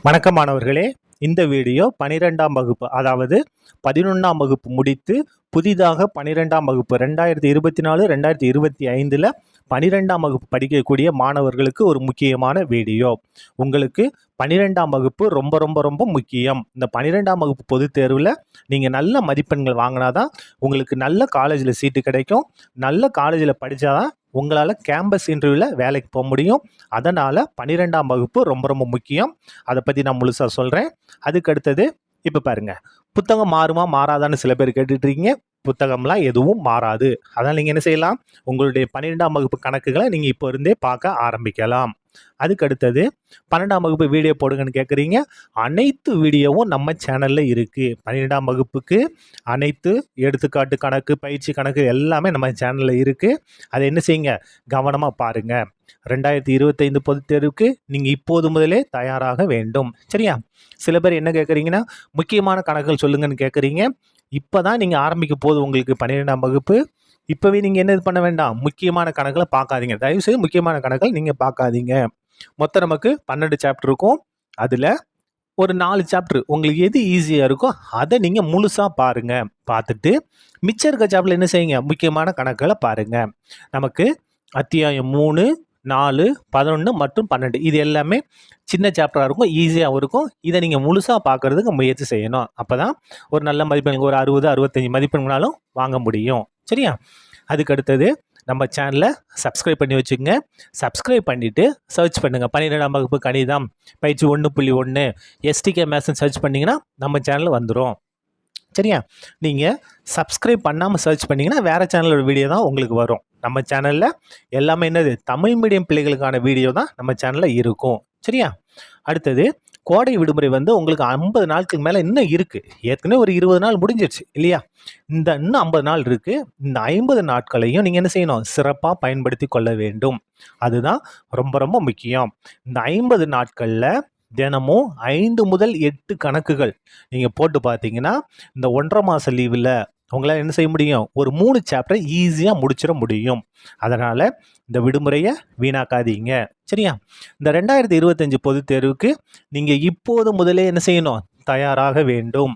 வணக்கம் மாணவர்களே. இந்த வீடியோ 12ஆம் வகுப்பு, அதாவது 11ஆம் வகுப்பு முடித்து புதிதாக 12ஆம் வகுப்பு 2024 2025 12ஆம் வகுப்பு படிக்கக்கூடிய மாணவர்களுக்கு ஒரு முக்கியமான வீடியோ. உங்களுக்கு 12ஆம் வகுப்பு ரொம்ப ரொம்ப ரொம்ப முக்கியம். இந்த 12ஆம் வகுப்பு பொதுத் தேர்வில் நீங்கள் நல்ல மதிப்பெண்கள் வாங்கினாதான் உங்களுக்கு நல்ல காலேஜில் சீட்டு கிடைக்கும். நல்ல காலேஜில் படித்தாதான் உங்களால் கேம்பஸ் இன்டர்வியூவில் வேலைக்கு போக முடியும். அதனால் 12ஆம் வகுப்பு ரொம்ப ரொம்ப முக்கியம். அதை பற்றி நான் முழுசாக சொல்கிறேன். அதுக்கு அடுத்தது இப்போ பாருங்கள், புத்தகம் மாறுமா மாறாதான்னு சில பேர் கேட்டுட்ருக்கீங்க. புத்தகம்லாம் எதுவும் மாறாது. அதனால் நீங்கள் என்ன செய்யலாம், உங்களுடைய 12ஆம் வகுப்பு கணக்குகளை நீங்கள் இப்போ இருந்தே பார்க்க ஆரம்பிக்கலாம். அதுக்கு அடுத்தது 12ஆம் வகுப்பு வீடியோ போடுங்கன்னு கேட்குறீங்க. அனைத்து வீடியோவும் நம்ம சேனலில் இருக்குது. 12ஆம் வகுப்புக்கு அனைத்து எடுத்துக்காட்டு கணக்கு, பயிற்சி கணக்கு எல்லாமே நம்ம சேனலில் இருக்குது. அதை என்ன செய்யுங்க, கவனமாக பாருங்கள். 2025 பொதுத் தேர்வுக்கு நீங்கள் இப்போது முதலே தயாராக வேண்டும். சரியா? சில பேர் என்ன கேட்குறீங்கன்னா, முக்கியமான கணக்குகள் சொல்லுங்கன்னு கேட்குறீங்க. இப்போ தான் நீங்கள் ஆரம்பிக்க போது உங்களுக்கு 12ஆம் வகுப்பு. இப்போவே நீங்கள் என்ன பண்ண வேண்டாம், முக்கியமான கணக்கில் பார்க்காதீங்க. தயவுசெய்து முக்கியமான கணக்கில் நீங்கள் பார்க்காதீங்க. மொத்தம் நமக்கு 12 சாப்டர் இருக்கும். அதில் ஒரு 4 சாப்டர் உங்களுக்கு எது ஈஸியாக இருக்கோ அதை நீங்கள் முழுசாக பாருங்கள். பார்த்துட்டு மிச்சம் இருக்க சாப்டரில் என்ன செய்யுங்க, முக்கியமான கணக்குகளை பாருங்கள். நமக்கு அத்தியாயம் 3, 4, 11 மற்றும் 12 இது எல்லாமே சின்ன சாப்டராக இருக்கும், ஈஸியாகவும் இருக்கும். இதை நீங்கள் முழுசாக பார்க்குறதுக்கு முயற்சி செய்யணும். அப்போ தான் ஒரு நல்ல மதிப்பெண்கள், ஒரு 60, 65 மதிப்பெண்களாலும் வாங்க முடியும். சரியா? அதுக்கு அடுத்தது நம்ம சேனலை சப்ஸ்கிரைப் பண்ணி வச்சுக்கோங்க. சப்ஸ்கிரைப் பண்ணிவிட்டு சர்ச் பண்ணுங்கள், 12ஆம் வகுப்பு கணிதம் பயிற்சி 1.1 எஸ்டிகே மேத்ஸ்ன்னு சர்ச் பண்ணிங்கன்னா நம்ம சேனல் வந்துடும். சரியா? நீங்கள் சப்ஸ்கிரைப் பண்ணாமல் சர்ச் பண்ணிங்கன்னா வேறு சேனலோட வீடியோ தான் உங்களுக்கு வரும். நம்ம சேனலில் எல்லாமே என்னது, தமிழ் மீடியம் பிள்ளைகளுக்கான வீடியோ தான் நம்ம சேனலில் இருக்கும். சரியா? அடுத்தது கோடை விடுமுறை உங்களுக்கு 50 நாட்களுக்கு மேலே இன்னும் இருக்குது. ஏற்கனவே ஒரு 20 நாள் முடிஞ்சிருச்சு இல்லையா? இன்னும் 50 நாள் இருக்குது. இந்த 50 நாட்களையும் நீங்கள் என்ன செய்யணும், சிறப்பாக பயன்படுத்தி கொள்ள வேண்டும். அதுதான் ரொம்ப ரொம்ப முக்கியம். இந்த 50 நாட்களில் தினமும் 5 முதல் 8 கணக்குகள் நீங்கள் போட்டு பார்த்தீங்கன்னா இந்த 1.5 மாத லீவில் உங்களால் என்ன செய்ய முடியும், ஒரு 3 சாப்டரை ஈஸியாக முடிச்சிட முடியும். அதனால் இந்த விடுமுறையை வீணாக்காதீங்க. சரியா? இந்த 2025 பொதுத் தேர்வுக்கு நீங்கள் இப்போது முதலே என்ன செய்யணும், தயாராக வேண்டும்.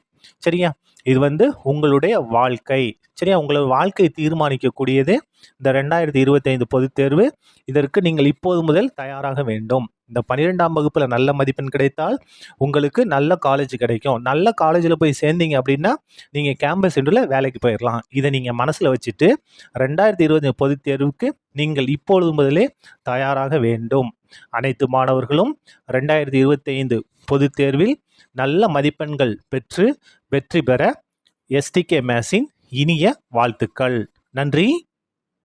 சரியா? இது உங்களுடைய வாழ்க்கை. சரியா? உங்களோட வாழ்க்கை தீர்மானிக்கக்கூடியது இந்த 2025 பொதுத் தேர்வு. இதற்கு நீங்கள் இப்போது முதல் தயாராக வேண்டும். இந்த 12ஆம் வகுப்பில் நல்ல மதிப்பெண் கிடைத்தால் உங்களுக்கு நல்ல காலேஜ் கிடைக்கும். நல்ல காலேஜில் போய் சேர்ந்தீங்க அப்படின்னா நீங்கள் கேம்பஸ் இன்டர்வியூவில் வேலைக்கு போயிடலாம். இதை நீங்கள் மனசில் வச்சுட்டு 2025 பொதுத் தேர்வுக்கு நீங்கள் இப்பொழுது முதலே தயாராக வேண்டும். அனைத்து மாணவர்களும் 2025 பொதுத் தேர்வில் நல்ல மதிப்பெண்கள் பெற்று வெற்றி பெற எஸ்டிகே மேத்ஸின் இனிய வாழ்த்துக்கள். நன்றி.